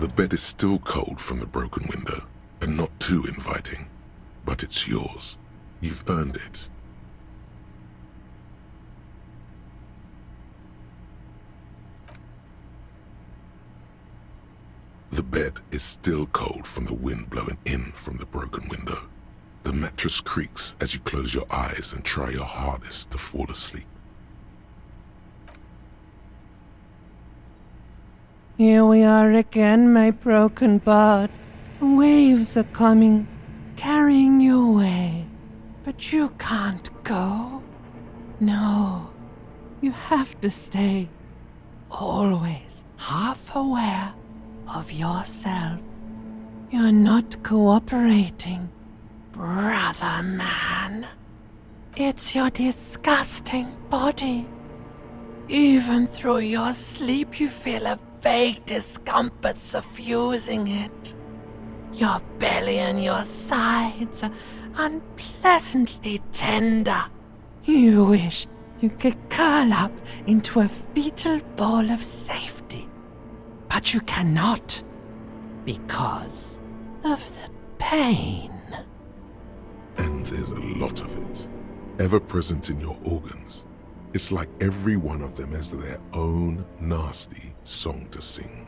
The bed is still cold from the broken window, and not too inviting, but it's yours. You've earned it. The bed is still cold from the wind blowing in from the broken window. The mattress creaks as you close your eyes and try your hardest to fall asleep. Here we are again, my broken bird. The waves are coming, carrying you away. But you can't go. No, you have to stay. Always half aware of yourself. You're not cooperating, brother man. It's your disgusting body. Even through your sleep you feel a vague discomfort suffusing it. Your belly and your sides are unpleasantly tender. You wish you could curl up into a fetal ball of safety. But you cannot, because of the pain. And there's a lot of it, ever present in your organs. It's like every one of them has their own nasty song to sing.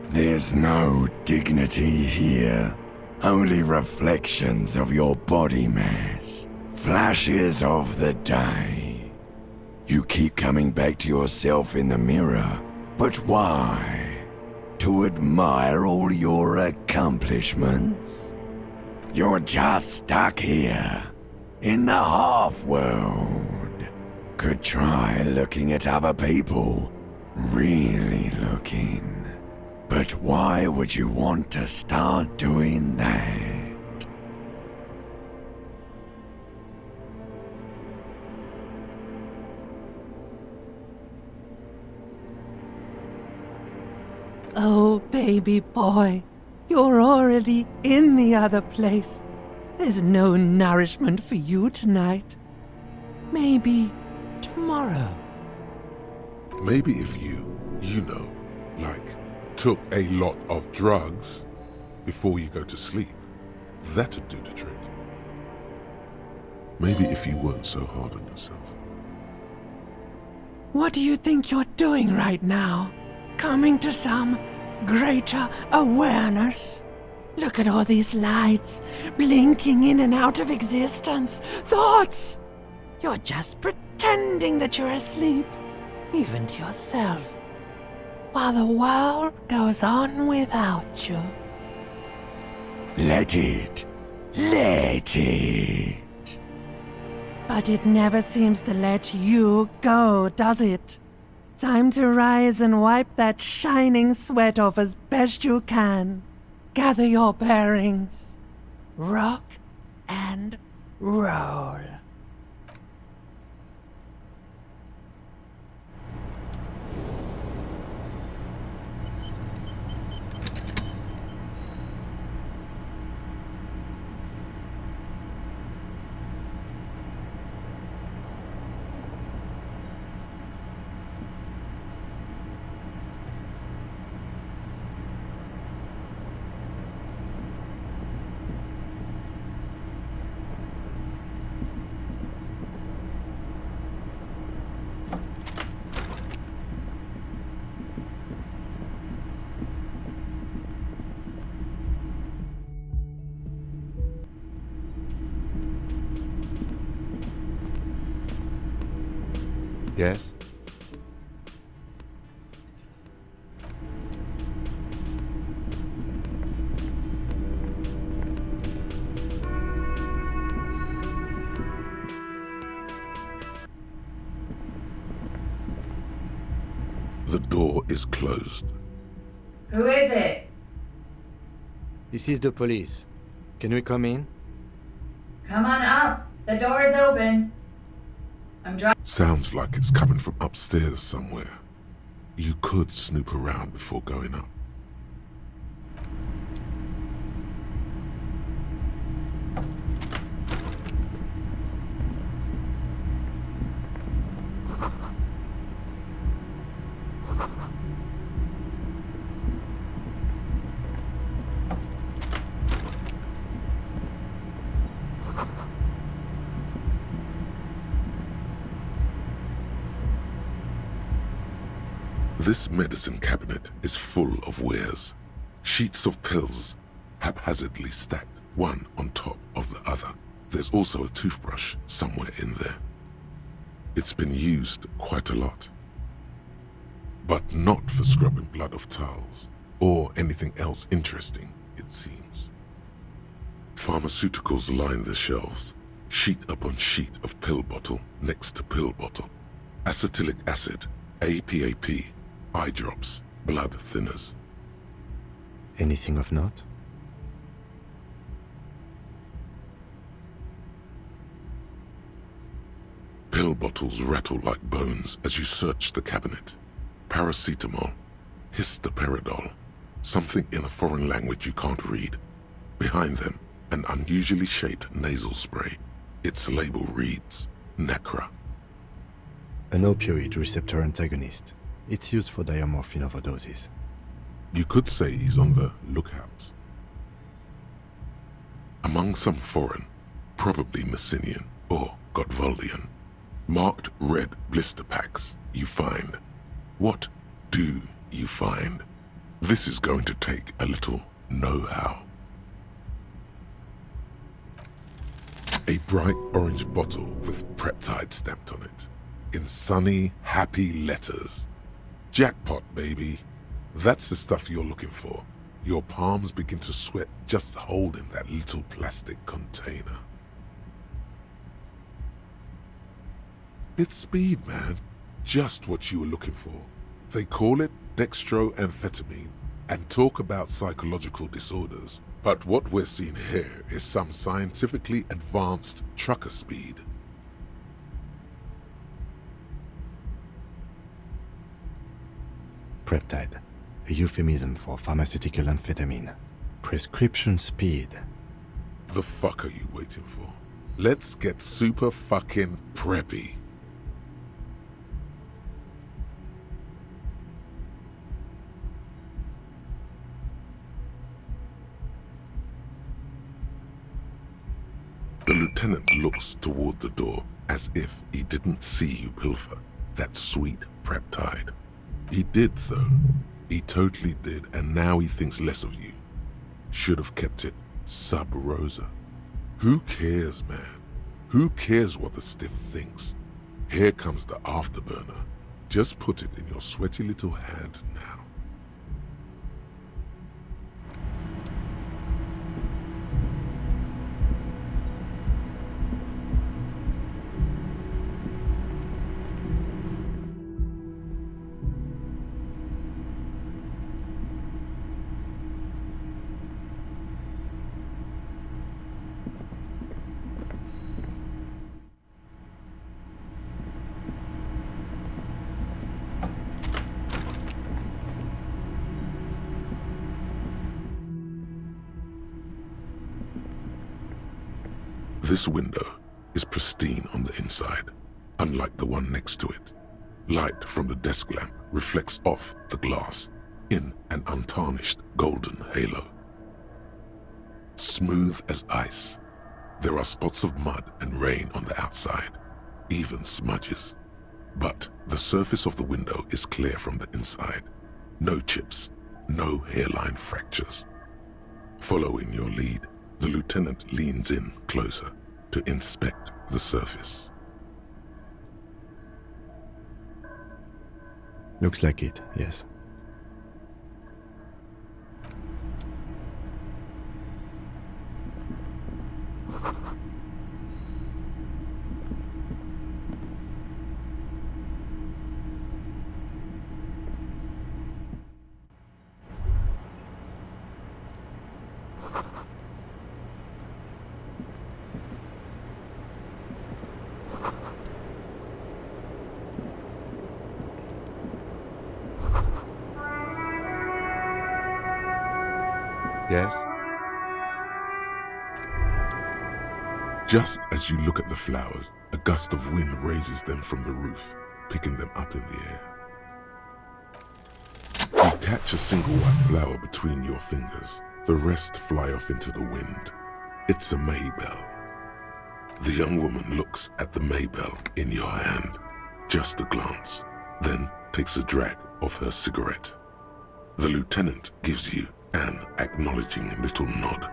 There's no dignity here. Only reflections of your body mass. Flashes of the day. You keep coming back to yourself in the mirror. But why? To admire all your accomplishments? You're just stuck here, in the half-world. Could try looking at other people. Really looking. But why would you want to start doing that? Oh, baby boy, you're already in the other place. There's no nourishment for you tonight. Maybe tomorrow. Maybe if you know, like, took a lot of drugs before you go to sleep, that'd do the trick. Maybe if you weren't so hard on yourself. What do you think you're doing right now? Coming to some greater awareness? Look at all these lights, blinking in and out of existence. Thoughts! You're just pretending that you're asleep, even to yourself, while the world goes on without you. Let it. Let it. But it never seems to let you go, does it? Time to rise and wipe that shining sweat off as best you can. Gather your bearings. Rock and roll. Yes? The door is closed. Who is it? This is the police. Can we come in? Come on up. The door is open. I'm driving. Sounds like it's coming from upstairs somewhere. You could snoop around before going up. This medicine cabinet is full of wares. Sheets of pills, haphazardly stacked one on top of the other. There's also a toothbrush somewhere in there. It's been used quite a lot. But not for scrubbing blood off towels, or anything else interesting, it seems. Pharmaceuticals line the shelves, sheet upon sheet of pill bottle next to pill bottle. Acetylic acid, APAP, eye drops, blood thinners. Anything of note? Pill bottles rattle like bones as you search the cabinet. Paracetamol, histoperidol, something in a foreign language you can't read. Behind them, an unusually shaped nasal spray. Its label reads, Nacra. An opioid receptor antagonist. It's used for diamorphine overdoses. You could say he's on the lookout. Among some foreign, probably Messinian or Gotwaldian, marked red blister packs you find. What do you find? This is going to take a little know-how. A bright orange bottle with Preptide stamped on it, in sunny, happy letters. Jackpot, baby. That's the stuff you're looking for. Your palms begin to sweat just holding that little plastic container. It's speed, man. Just what you were looking for. They call it dextroamphetamine and talk about psychological disorders. But what we're seeing here is some scientifically advanced trucker speed. Preptide, a euphemism for pharmaceutical amphetamine. Prescription speed. The fuck are you waiting for? Let's get super fucking preppy. The lieutenant looks toward the door as if he didn't see you pilfer that sweet Preptide. He did, though. He totally did, and now he thinks less of you. Should have kept it sub rosa. Who cares, man? Who cares what the stiff thinks? Here comes the afterburner. Just put it in your sweaty little hand now. This window is pristine on the inside, unlike the one next to it. Light from the desk lamp reflects off the glass in an untarnished golden halo. Smooth as ice. There are spots of mud and rain on the outside, even smudges. But the surface of the window is clear from the inside. No chips, no hairline fractures. Following your lead, the lieutenant leans in closer to inspect the surface. Looks like it, yes. Yes? Just as you look at the flowers, a gust of wind raises them from the roof, picking them up in the air. You catch a single white flower between your fingers. The rest fly off into the wind. It's a Maybell. The young woman looks at the Maybell in your hand, just a glance, then takes a drag of her cigarette. The lieutenant gives you an acknowledging little nod.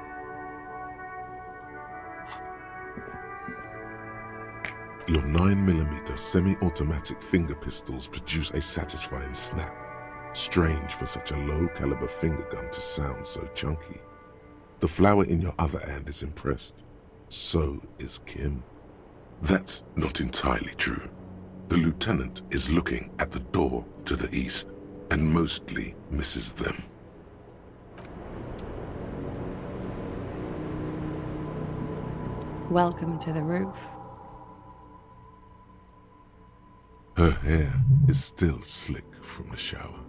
Your 9mm semi-automatic finger pistols produce a satisfying snap. Strange for such a low-caliber finger gun to sound so chunky. The flower in your other hand is impressed. So is Kim. That's not entirely true. The lieutenant is looking at the door to the east and mostly misses them. Welcome to the roof. Her hair is still slick from the shower.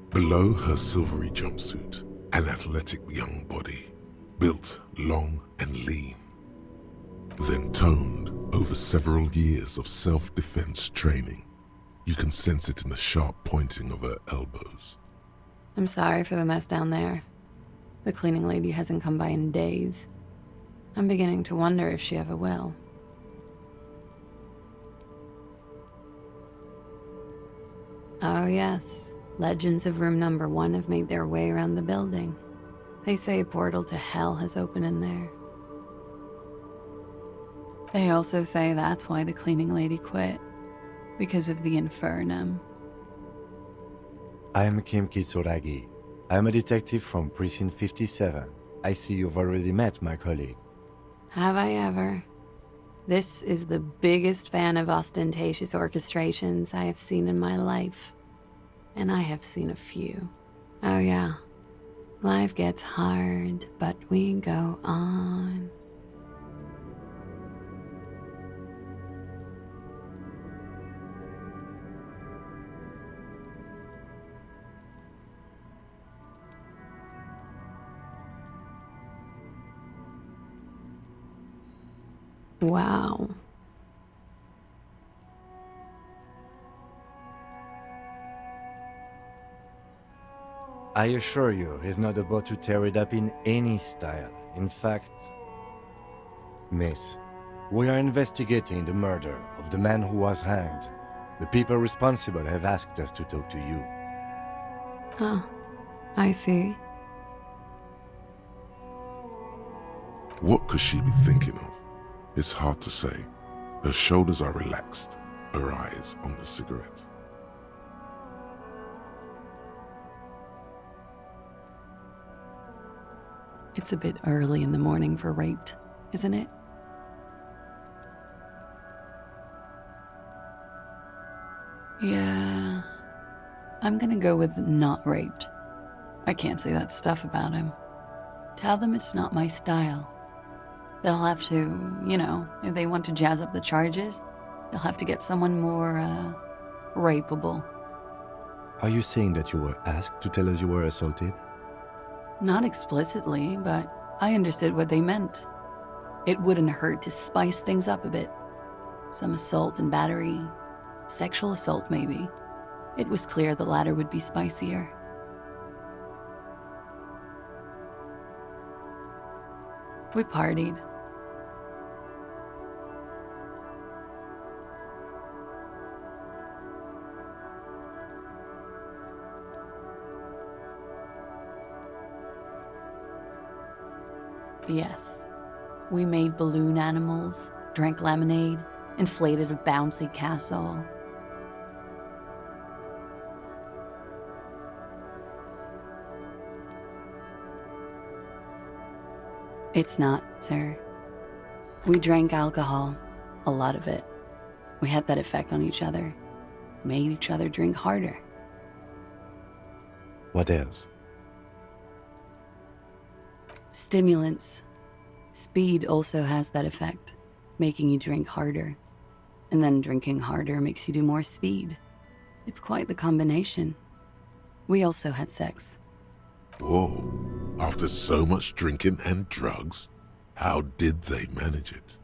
Below her silvery jumpsuit, an athletic young body, built long and lean, then toned over several years of self-defense training. You can sense it in the sharp pointing of her elbows. I'm sorry for the mess down there. The cleaning lady hasn't come by in days. I'm beginning to wonder if she ever will. Oh yes, legends of room number 1 have made their way around the building. They say a portal to hell has opened in there. They also say that's why the cleaning lady quit. Because of the infernum. I am Kim Kitsuragi. I am a detective from Precinct 57. I see you've already met my colleague. Have I ever? This is the biggest fan of ostentatious orchestrations I have seen in my life. And I have seen a few. Oh yeah. Life gets hard, but we go on. Wow. I assure you, he's not about to tear it up in any style. In fact, Miss, we are investigating the murder of the man who was hanged. The people responsible have asked us to talk to you. Huh. I see. What could she be thinking of? It's hard to say. Her shoulders are relaxed, her eyes on the cigarette. It's a bit early in the morning for rape, isn't it? Yeah. I'm gonna go with not raped. I can't say that stuff about him. Tell them it's not my style. They'll have to, if they want to jazz up the charges, they'll have to get someone more, rapeable. Are you saying that you were asked to tell us you were assaulted? Not explicitly, but I understood what they meant. It wouldn't hurt to spice things up a bit. Some assault and battery, sexual assault maybe. It was clear the latter would be spicier. We partied. Yes. We made balloon animals, drank lemonade, inflated a bouncy castle. It's not, sir. We drank alcohol, a lot of it. We had that effect on each other, made each other drink harder. What else? Stimulants. Speed also has that effect, making you drink harder. And then drinking harder makes you do more speed. It's quite the combination. We also had sex. Whoa, after so much drinking and drugs, how did they manage it?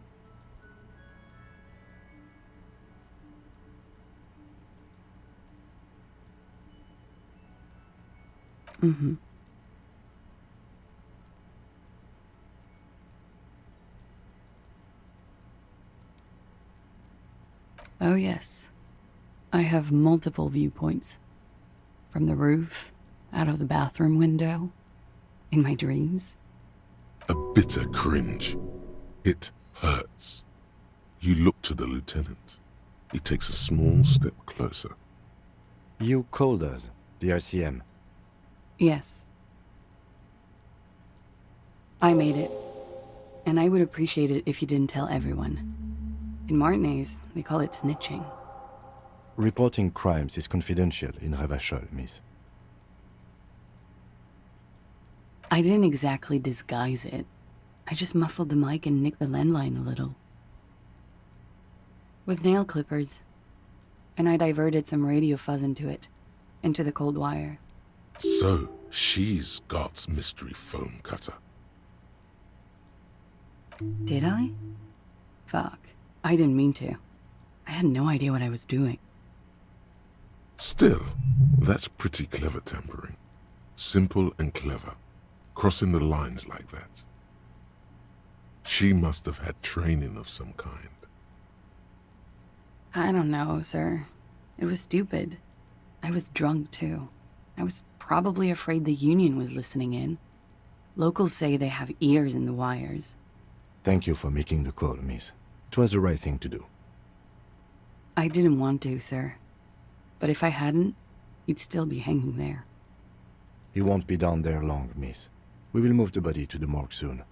Mm-hmm. Oh yes, I I have multiple viewpoints. From the roof, out of the bathroom window, in my dreams. A bitter cringe. It hurts. You look to the lieutenant. He takes a small step closer. You called us, the RCM. Yes. I made it. And I would appreciate it if you didn't tell everyone. In Martinez, they call it snitching. Reporting crimes is confidential in Revachol, miss. I didn't exactly disguise it. I just muffled the mic and nicked the landline a little. With nail clippers. And I diverted some radio fuzz into it. Into the cold wire. So, she's God's mystery phone cutter. Did I? Fuck. I didn't mean to. I had no idea what I was doing. Still, that's pretty clever tampering. Simple and clever. Crossing the lines like that. She must have had training of some kind. I don't know, sir. It was stupid. I was drunk, too. I was probably afraid the Union was listening in. Locals say they have ears in the wires. Thank you for making the call, miss. It was the right thing to do. I didn't want to, sir. But if I hadn't, he'd still be hanging there. He won't be down there long, miss. We will move the body to the morgue soon.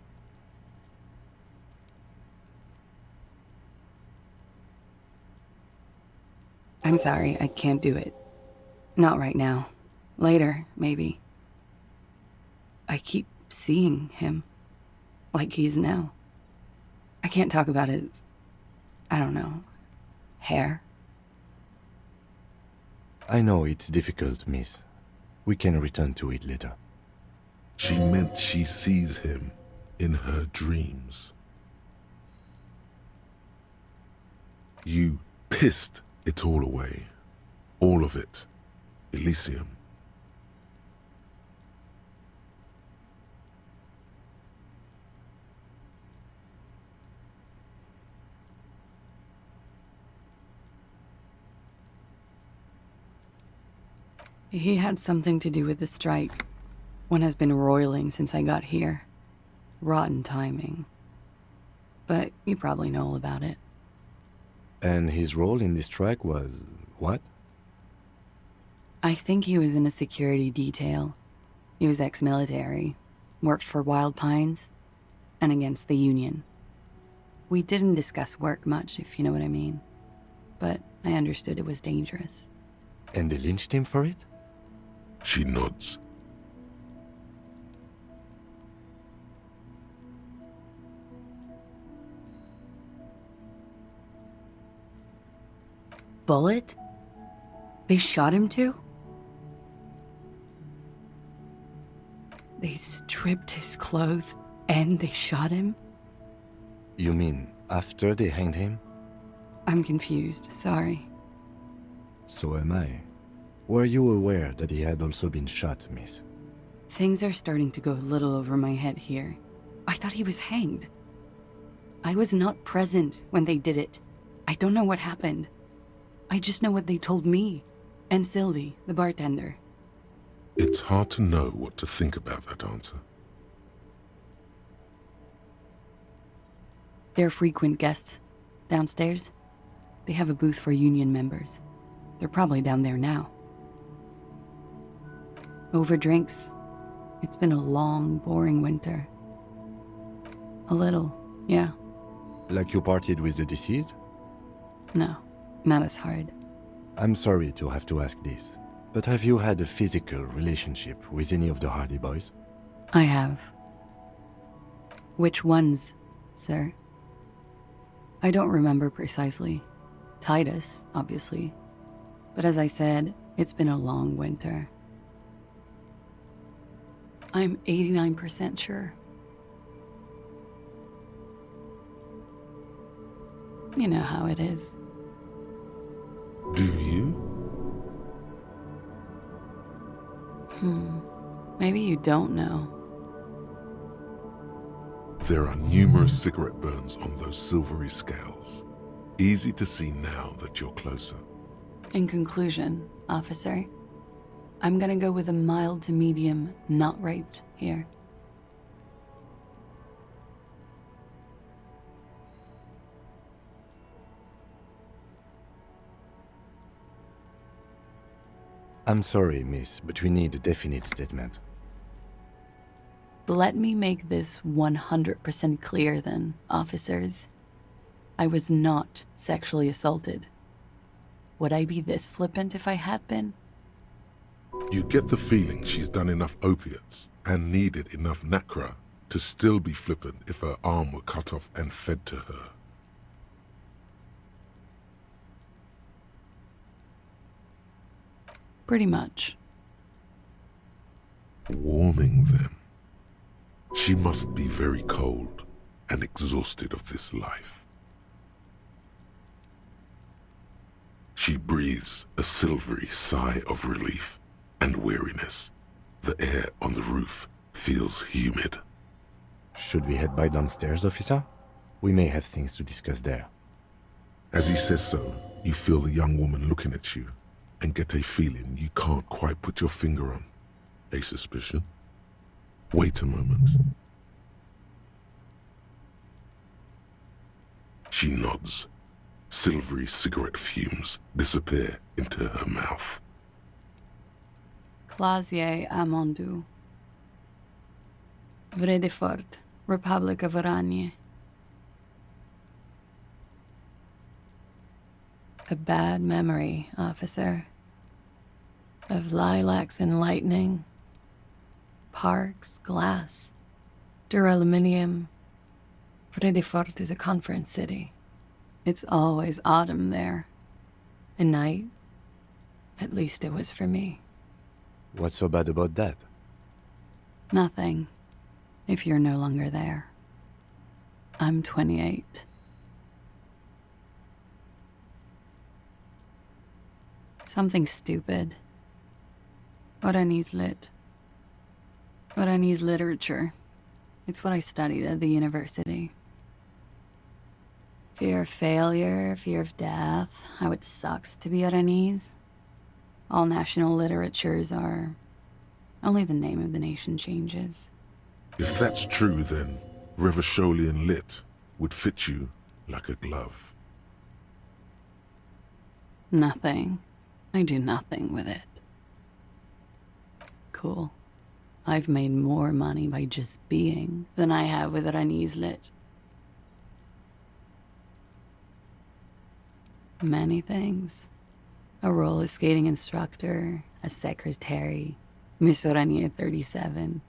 I'm sorry, I can't do it. Not right now. Later, maybe. I keep seeing him. Like he is now. I can't talk about his... I don't know... hair. I know it's difficult, miss. We can return to it later. She meant she sees him in her dreams. You pissed it all away. All of it. Elysium. He had something to do with the strike. One has been roiling since I got here. Rotten timing. But you probably know all about it. And his role in this strike was... what? I think he was in a security detail. He was ex-military, worked for Wild Pines, and against the Union. We didn't discuss work much, if you know what I mean. But I understood it was dangerous. And they lynched him for it? She nods. Bullet? They shot him too? They stripped his clothes and they shot him? You mean after they hanged him? I'm confused, sorry. So am I. Were you aware that he had also been shot, miss? Things are starting to go a little over my head here. I thought he was hanged. I was not present when they did it. I don't know what happened. I just know what they told me. And Sylvie, the bartender. It's hard to know what to think about that answer. They're frequent guests. Downstairs, they have a booth for Union members. They're probably down there now. Over drinks. It's been a long, boring winter. A little, yeah. Like you partied with the deceased? No, not as hard. I'm sorry to have to ask this, but have you had a physical relationship with any of the Hardy boys? I have. Which ones, sir? I don't remember precisely. Titus, obviously. But as I said, it's been a long winter. I'm 89% sure. You know how it is. Do you? Maybe you don't know. There are numerous cigarette burns on those silvery scales. Easy to see now that you're closer. In conclusion, officer, I'm gonna go with a mild to medium not raped here. I'm sorry, miss, but we need a definite statement. Let me make this 100% clear then, officers. I was not sexually assaulted. Would I be this flippant if I had been? You get the feeling she's done enough opiates and needed enough nacra to still be flippant if her arm were cut off and fed to her. Pretty much. Warming them. She must be very cold and exhausted of this life. She breathes a silvery sigh of relief and weariness. The air on the roof feels humid. Should we head by downstairs, officer? We may have things to discuss there. As he says so, you feel the young woman looking at you and get a feeling you can't quite put your finger on. A suspicion? Wait a moment. She nods. Silvery cigarette fumes disappear into her mouth. Clasier Amondu. Vredefort, Republic of Oranje. A bad memory, officer. Of lilacs and lightning. Parks, glass, duraluminium. Vredefort is a conference city. It's always autumn there. A night. At least it was for me. What's so bad about that? Nothing. If you're no longer there. I'm 28. Something stupid. Oranese lit. Oranese literature. It's what I studied at the university. Fear of failure, fear of death, how it sucks to be Oranese. All national literatures are... only the name of the nation changes. If that's true, then Revacholian lit would fit you like a glove. Nothing. I do nothing with it. Cool. I've made more money by just being than I have with Oranese lit. Many things. A roller skating instructor, a secretary, Miss Oranje 37.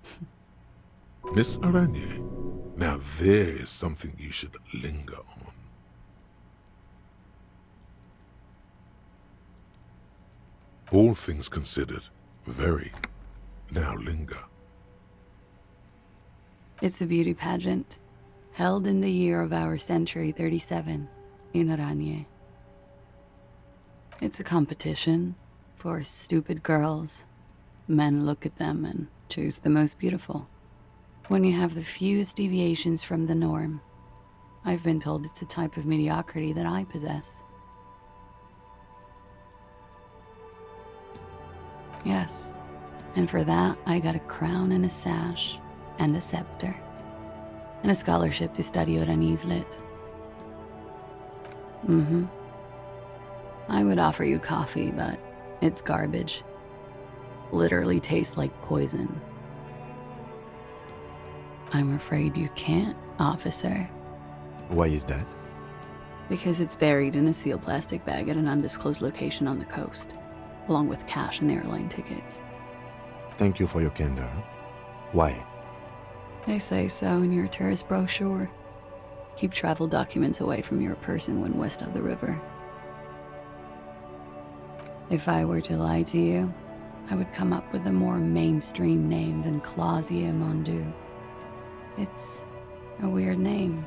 Miss Harrier, now there is something you should linger on. All things considered, very. Now linger. It's a beauty pageant, held in the year of our century 37, in Oranje. It's a competition for stupid girls. Men look at them and choose the most beautiful. When you have the fewest deviations from the norm, I've been told it's a type of mediocrity that I possess. Yes, and for that I got a crown and a sash, and a scepter, and a scholarship to study Oranese lit. I would offer you coffee, but it's garbage. Literally tastes like poison. I'm afraid you can't, officer. Why is that? Because it's buried in a sealed plastic bag at an undisclosed location on the coast, along with cash and airline tickets. Thank you for your candor. Why? They say so in your tourist brochure. Keep travel documents away from your person when west of the river. If I were to lie to you, I would come up with a more mainstream name than Clausia Mondu. It's a weird name.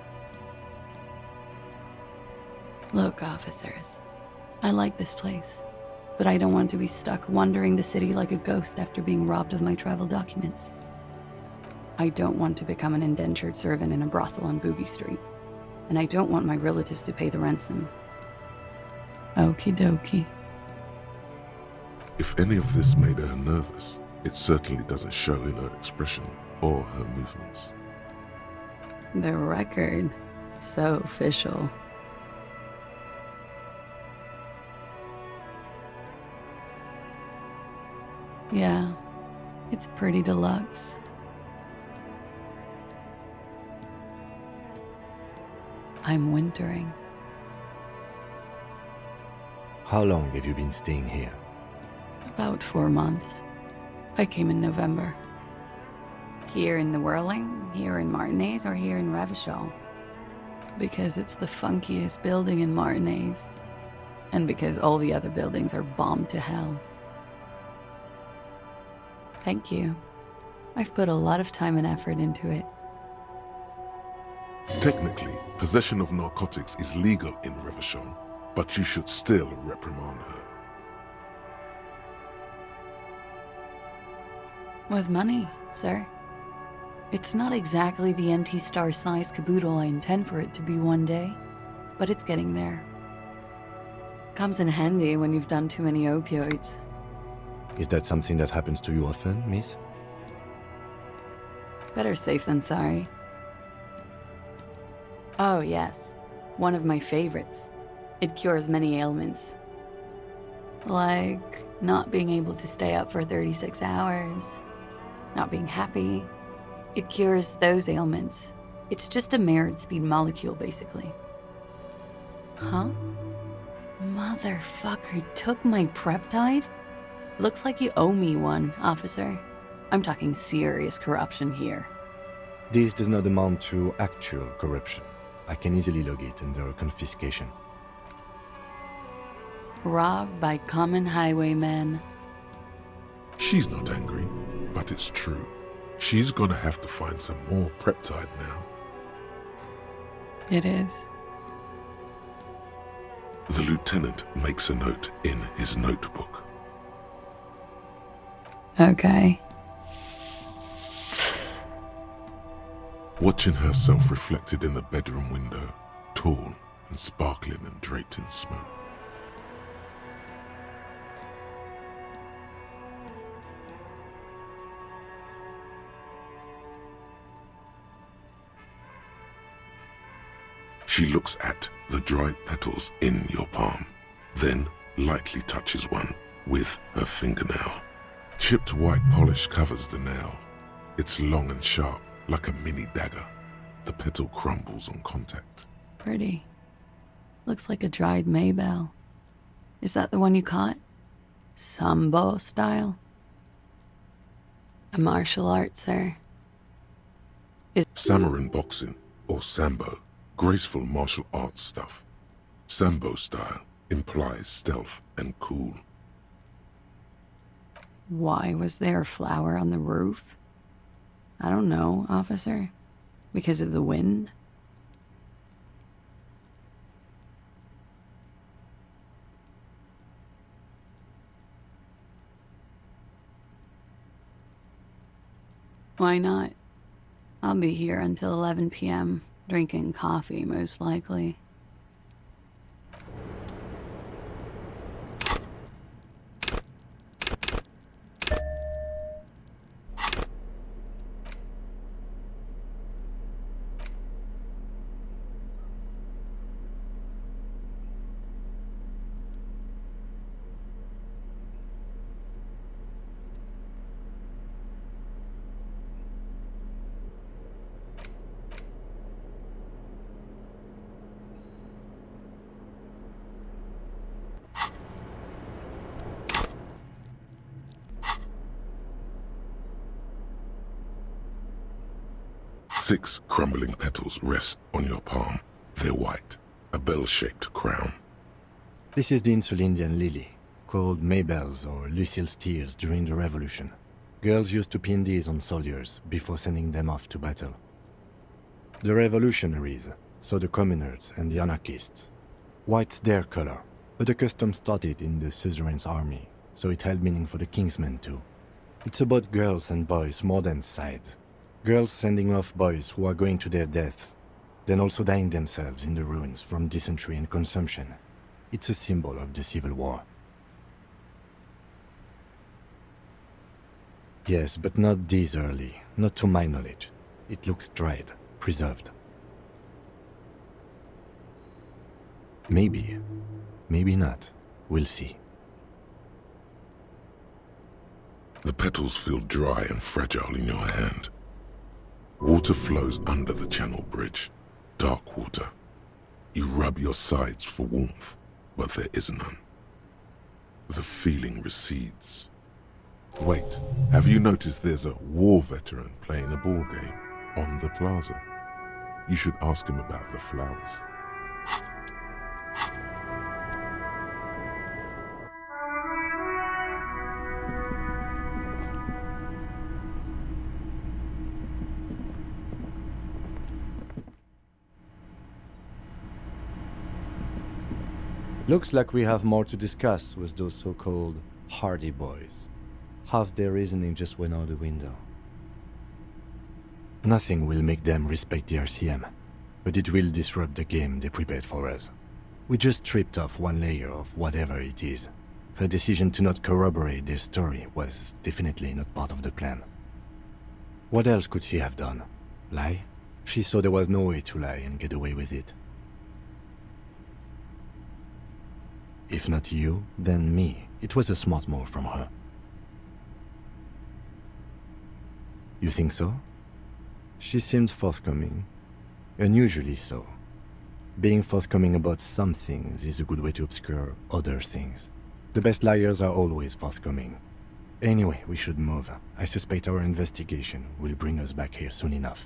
Look, officers, I like this place, but I don't want to be stuck wandering the city like a ghost after being robbed of my travel documents. I don't want to become an indentured servant in a brothel on Boogie Street, and I don't want my relatives to pay the ransom. Okie dokie. If any of this made her nervous, it certainly doesn't show in her expression or her movements. The record. So official. Yeah, it's pretty deluxe. I'm wintering. How long have you been staying here? About 4 months. I came in November. Here in the Whirling, here in Martinez, or here in Revachol. Because it's the funkiest building in Martinez. And because all the other buildings are bombed to hell. Thank you. I've put a lot of time and effort into it. Technically, possession of narcotics is legal in Revachon, but you should still reprimand her. With money, sir. It's not exactly the NT-star size caboodle I intend for it to be one day, but it's getting there. Comes in handy when you've done too many opioids. Is that something that happens to you often, miss? Better safe than sorry. Oh, yes. One of my favorites. It cures many ailments. Like not being able to stay up for 36 hours, not being happy. It cures those ailments. It's just a mirrored speed molecule, basically. Huh? Motherfucker took my Preptide? Looks like you owe me one, officer. I'm talking serious corruption here. This does not amount to actual corruption. I can easily log it under confiscation. Robbed by common highwaymen. She's not angry, but it's true. She's gonna have to find some more Preptide now. It is. The lieutenant makes a note in his notebook. Okay. Watching herself reflected in the bedroom window, tall and sparkling and draped in smoke. She looks at the dried petals in your palm, then lightly touches one with her fingernail. Chipped white polish covers the nail. It's long and sharp, like a mini dagger. The petal crumbles on contact. Pretty. Looks like a dried maybell. Is that the one you caught? Sambo style? A martial art, sir. Samurai boxing, or sambo, graceful martial arts stuff. Sambo style implies stealth and cool. Why was there a flower on the roof? I don't know, officer. Because of the wind? Why not? I'll be here until 11 p.m., drinking coffee, most likely. Six crumbling petals rest on your palm. They're white, a bell-shaped crown. This is the Insulindian lily, called Maybells or Lucille's tears during the Revolution. Girls used to pin these on soldiers before sending them off to battle. The revolutionaries saw the communards and the anarchists. White's their color, but the custom started in the suzerain's army, so it held meaning for the king's men too. It's about girls and boys more than sides. Girls sending off boys who are going to their deaths, then also dying themselves in the ruins from dysentery and consumption. It's a symbol of the Civil War. Yes, but not this early. Not to my knowledge. It looks dried, preserved. Maybe. Maybe not. We'll see. The petals feel dry and fragile in your hand. Water flows under the channel bridge. Dark water. You rub your sides for warmth, but there is none. The feeling recedes. Wait, have you noticed there's a war veteran playing a ball game on the plaza? You should ask him about the flowers. Looks like we have more to discuss with those so-called Hardy boys. Half their reasoning just went out the window. Nothing will make them respect the RCM, but it will disrupt the game they prepared for us. We just stripped off one layer of whatever it is. Her decision to not corroborate their story was definitely not part of the plan. What else could she have done? Lie? She saw there was no way to lie and get away with it. If not you, then me. It was a smart move from her. You think so? She seemed forthcoming. Unusually so. Being forthcoming about some things is a good way to obscure other things. The best liars are always forthcoming. Anyway, we should move. I suspect our investigation will bring us back here soon enough.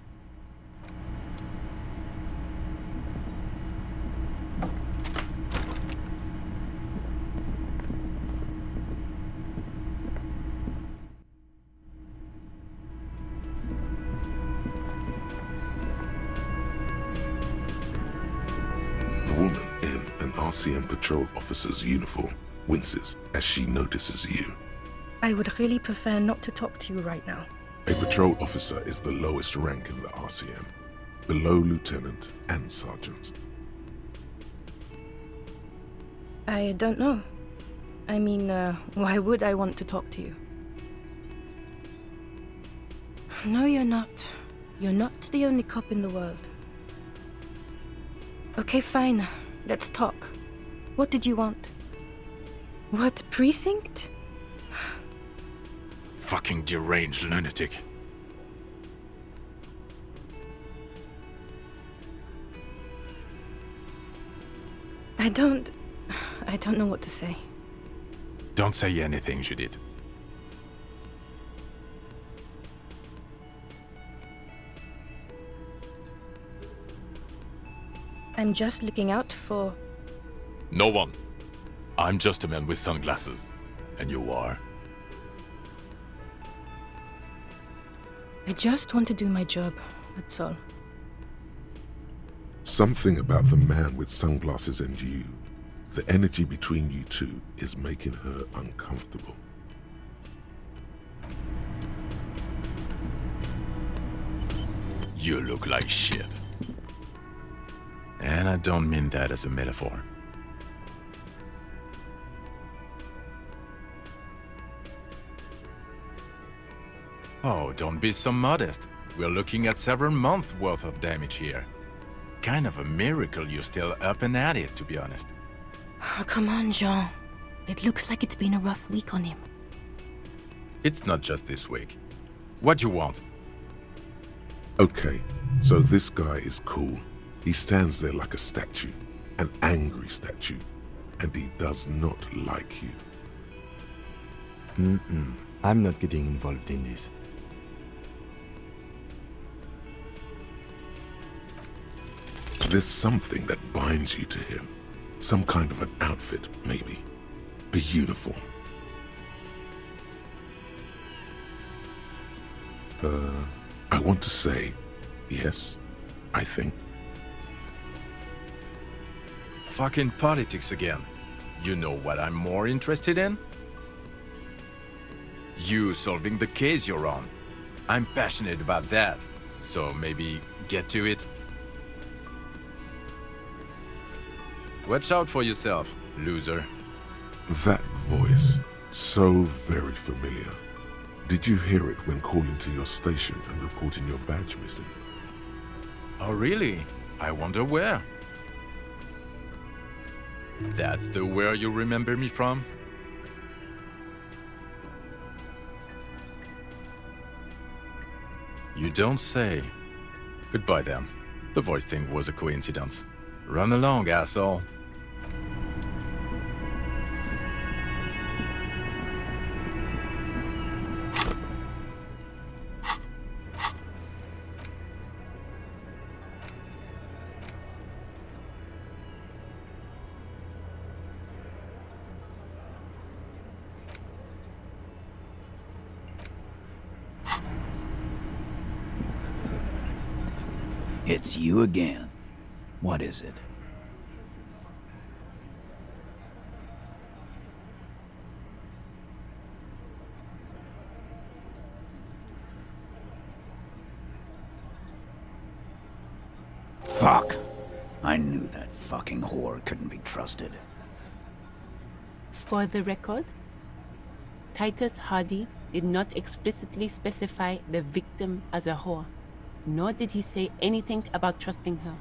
The woman in an RCM patrol officer's uniform winces as she notices you. I would really prefer not to talk to you right now. A patrol officer is the lowest rank in the RCM, below lieutenant and sergeant. I don't know. I mean, why would I want to talk to you? No, you're not. You're not the only cop in the world. Okay, fine. Let's talk. What did you want? What precinct? Fucking deranged lunatic. I don't know what to say. Don't say anything, Judith. I'm just looking out for... No one. I'm just a man with sunglasses. And you are. I just want to do my job, that's all. Something about the man with sunglasses and you, the energy between you two, is making her uncomfortable. You look like shit. And I don't mean that as a metaphor. Oh, don't be so modest. We're looking at several months worth of damage here. Kind of a miracle you're still up and at it, to be honest. Oh, come on, Jean. It looks like it's been a rough week on him. It's not just this week. What do you want? Okay, so this guy is cool. He stands there like a statue, an angry statue, and he does not like you. I'm not getting involved in this. There's something that binds you to him. Some kind of an outfit, maybe. A uniform. I want to say, yes, I think. Fucking politics again. You know what I'm more interested in? You solving the case you're on. I'm passionate about that, so maybe get to it. Watch out for yourself, loser. That voice, so very familiar. Did you hear it when calling to your station and reporting your badge missing? Oh, really? I wonder where. That's the where you remember me from? You don't say. Goodbye then. The voice thing was a coincidence. Run along, asshole. It's you again. What is it? Fuck! I knew that fucking whore couldn't be trusted. For the record, Titus Hardy did not explicitly specify the victim as a whore, nor did he say anything about trusting her.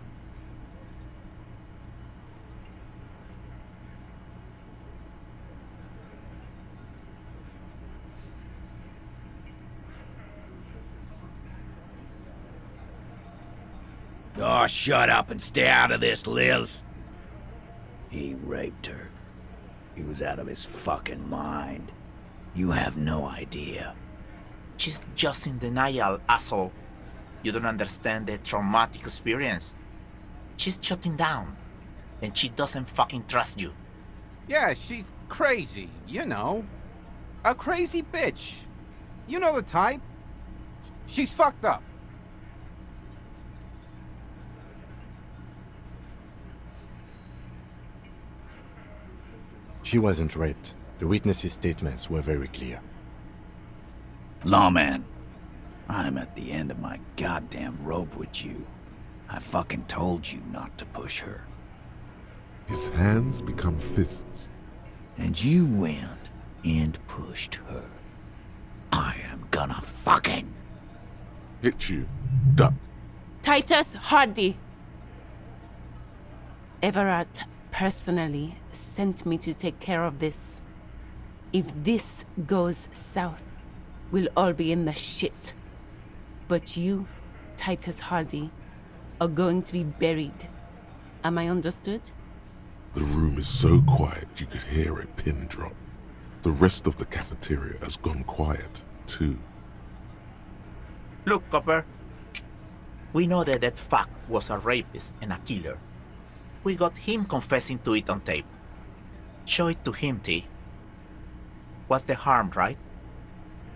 Oh, shut up and stay out of this, Liz. He raped her. He was out of his fucking mind. You have no idea. She's just in denial, asshole. You don't understand the traumatic experience. She's shutting down, and she doesn't fucking trust you. Yeah, she's crazy, you know. A crazy bitch. You know the type. She's fucked up. She wasn't raped. The witnesses' statements were very clear. Lawman, I'm at the end of my goddamn rope with you. I fucking told you not to push her. His hands become fists. And you went and pushed her. I am gonna fucking... Hit you. Duck. Titus Hardy! Everard personally sent me to take care of this. If this goes south, we'll all be in the shit. But you, Titus Hardy, are going to be buried. Am I understood? The room is so quiet you could hear a pin drop. The rest of the cafeteria has gone quiet, too. Look, Copper. We know that that fuck was a rapist and a killer. We got him confessing to it on tape. Show it to him, T. What's the harm, right?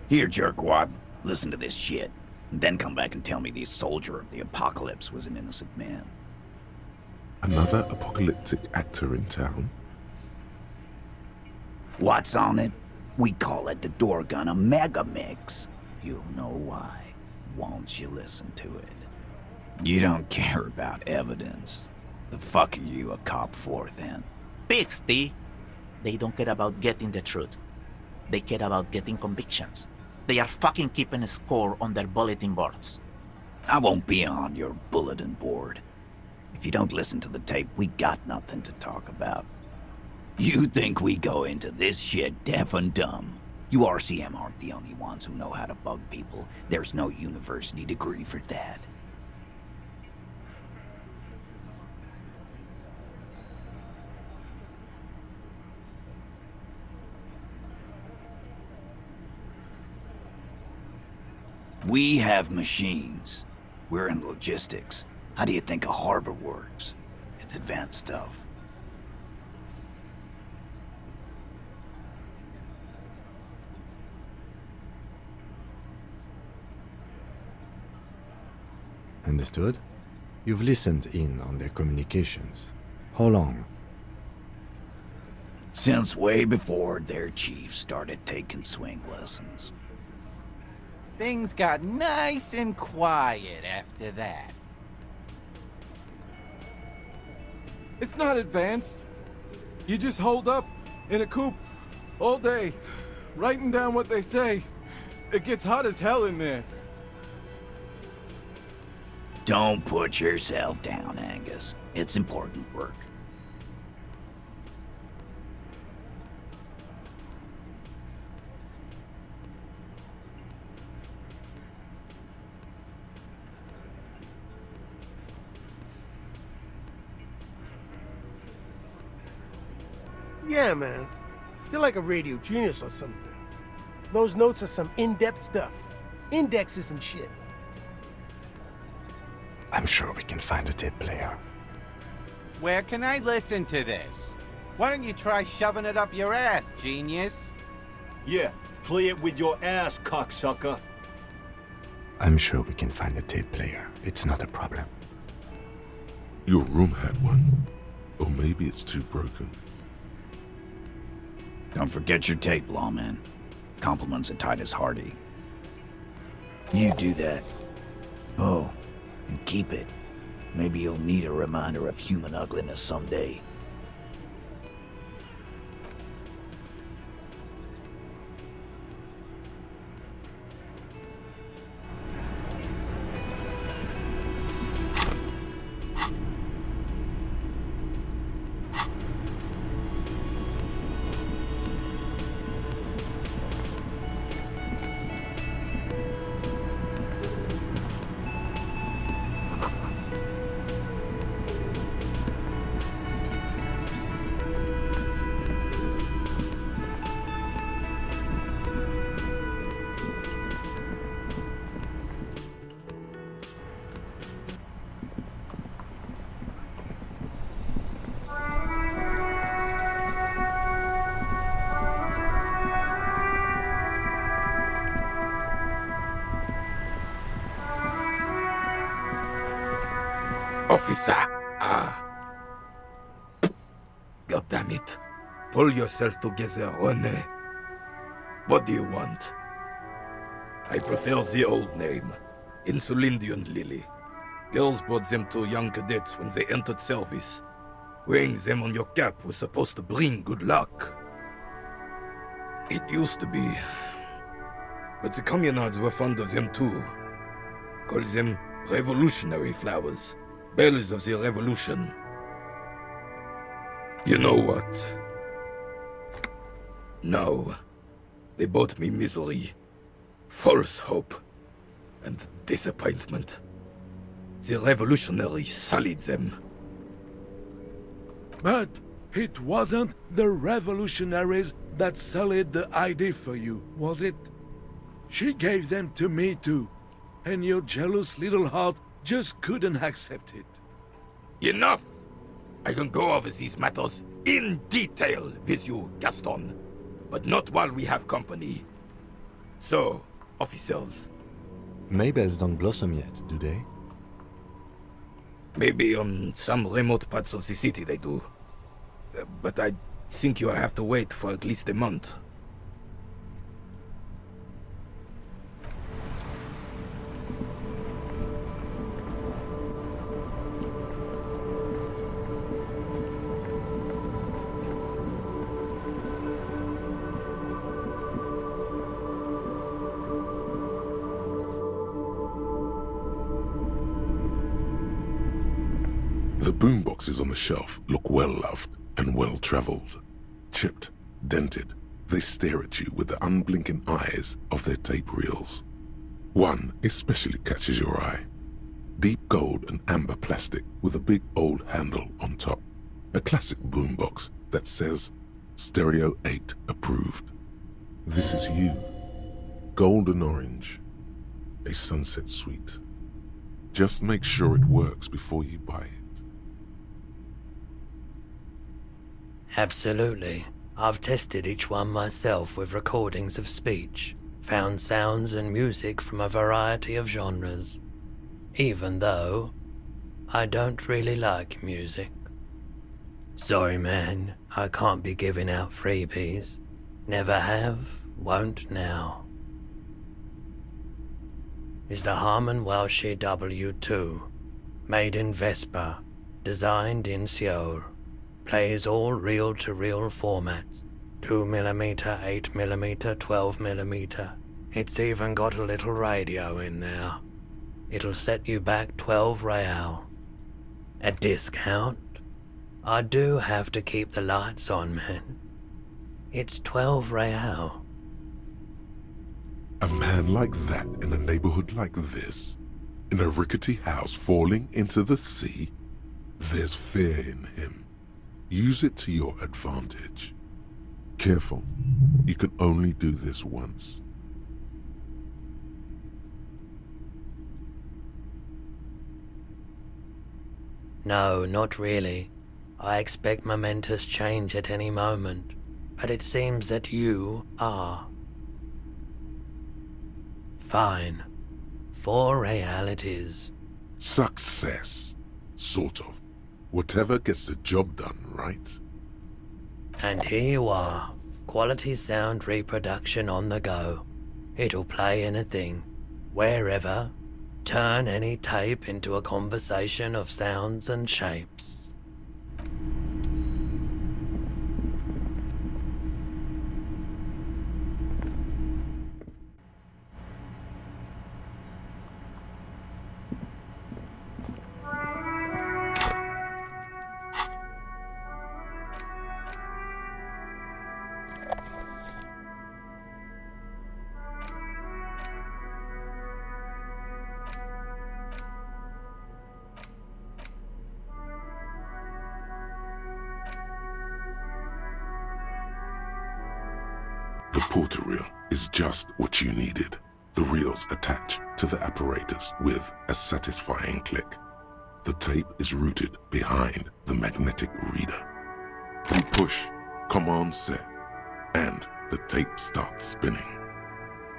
Here, jerkwad. Listen to this shit. And then come back and tell me the soldier of the apocalypse was an innocent man. Another apocalyptic actor in town? What's on it? We call it the door gun a mega mix. You'll know why once you listen to it. You don't care about evidence. The fuck are you a cop for, then? Pigs, T. They don't care about getting the truth. They care about getting convictions. They are fucking keeping a score on their bulletin boards. I won't be on your bulletin board. If you don't listen to the tape, we got nothing to talk about. You think we go into this shit deaf and dumb? You RCM aren't the only ones who know how to bug people. There's no university degree for that. We have machines. We're in logistics. How do you think a harbor works? It's advanced stuff. Understood? You've listened in on their communications. How long? Since way before their chief started taking swing lessons. Things got nice and quiet after that. It's not advanced. You just hold up in a coop all day, writing down what they say. It gets hot as hell in there. Don't put yourself down, Angus. It's important work. Yeah, man. You're like a radio genius or something. Those notes are some in-depth stuff. Indexes and shit. I'm sure we can find a tape player. Where can I listen to this? Why don't you try shoving it up your ass, genius? Yeah, play it with your ass, cocksucker. I'm sure we can find a tape player. It's not a problem. Your room had one. Or maybe it's too broken. Don't forget your tape, lawman. Compliments of Titus Hardy. You do that. Oh, and keep it. Maybe you'll need a reminder of human ugliness someday. Officer! God damn it. Pull yourself together, René. What do you want? I prefer the old name. Insulindian Lily. Girls bought them to young cadets when they entered service. Wearing them on your cap was supposed to bring good luck. It used to be. But the communards were fond of them too. Call them revolutionary flowers. Bells of the revolution. You know what? No. They brought me misery, false hope, and disappointment. The revolutionaries sullied them. But it wasn't the revolutionaries that sullied the ID for you, was it? She gave them to me too, and your jealous little heart just couldn't accept it. Enough! I can go over these matters in detail with you, Gaston. But not while we have company. So, officers. Maybells don't blossom yet, do they? Maybe on some remote parts of the city they do. But I think you'll have to wait for at least a month. The boomboxes on the shelf look well-loved and well-traveled. Chipped, dented, they stare at you with the unblinking eyes of their tape reels. One especially catches your eye. Deep gold and amber plastic with a big old handle on top. A classic boombox that says, Stereo 8 approved. This is you. Golden orange. A sunset suite. Just make sure it works before you buy it. Absolutely. I've tested each one myself with recordings of speech, found sounds and music from a variety of genres. Even though I don't really like music. Sorry, man, I can't be giving out freebies. Never have, won't now. Is the Harman Welshie W2, made in Vespa, designed in Seoul. Plays all reel-to-reel formats, 2mm, 8mm, 12mm, It's even got a little radio in there. It'll set you back 12 real. A discount? I do have to keep the lights on, man. It's 12 real. A man like that in a neighborhood like this, in a rickety house falling into the sea, there's fear in him. Use it to your advantage. Careful, you can only do this once. No, not really. I expect momentous change at any moment, but it seems that you are. Fine. 4 real it is. Success. Sort of. Whatever gets the job done, right? And here you are. Quality sound reproduction on the go. It'll play anything, wherever. Turn any tape into a conversation of sounds and shapes. The porter reel is just what you needed. The reels attach to the apparatus with a satisfying click. The tape is routed behind the magnetic reader. You push Command Set, and the tape starts spinning.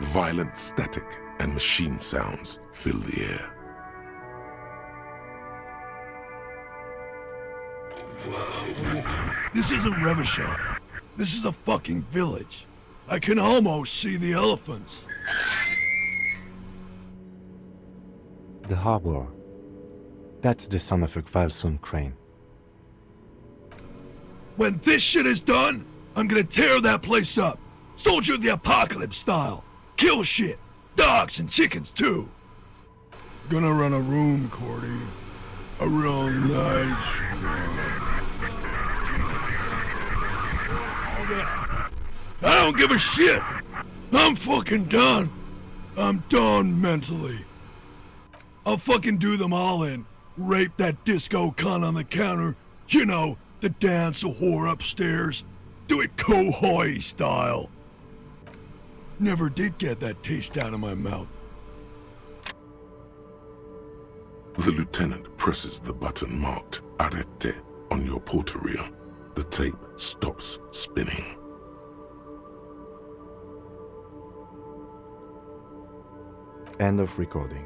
Violent static and machine sounds fill the air. This isn't Revachol. This is a fucking village. I can almost see the elephants. The harbor. That's the son of a Kvalson crane. When this shit is done, I'm gonna tear that place up. Soldier of the Apocalypse style. Kill shit. Dogs and chickens too. Gonna run a room, Cordy. A real nice room. I don't give a shit. I'm fucking done. I'm done mentally. I'll fucking do them all in. Rape that disco cunt on the counter. You know, the dance a whore upstairs. Do it Kohoi style. Never did get that taste out of my mouth. The lieutenant presses the button marked Arrête on your porter reel. The tape stops spinning. End of recording.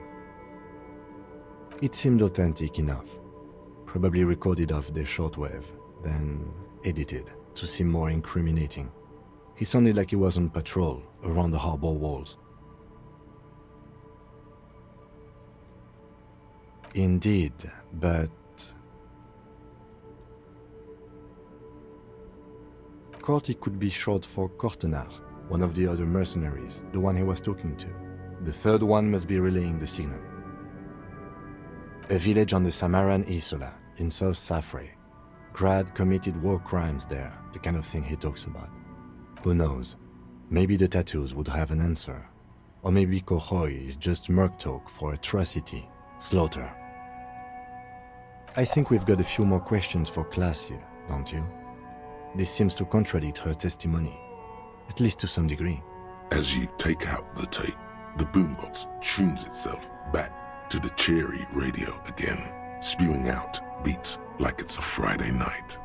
It seemed authentic enough. Probably recorded off the shortwave, then edited to seem more incriminating. He sounded like he was on patrol around the harbor walls. Indeed, but... Corty could be short for Cortenard, one of the other mercenaries, the one he was talking to. The third one must be relaying the signal. A village on the Samaran Isola, in South Safre. Grad committed war crimes there, the kind of thing he talks about. Who knows? Maybe the tattoos would have an answer. Or maybe Kohoi is just merc talk for atrocity, slaughter. I think we've got a few more questions for class here, don't you? This seems to contradict her testimony, at least to some degree. As you take out the tape, the boombox tunes itself back to the cheery radio again, spewing out beats like it's a Friday night.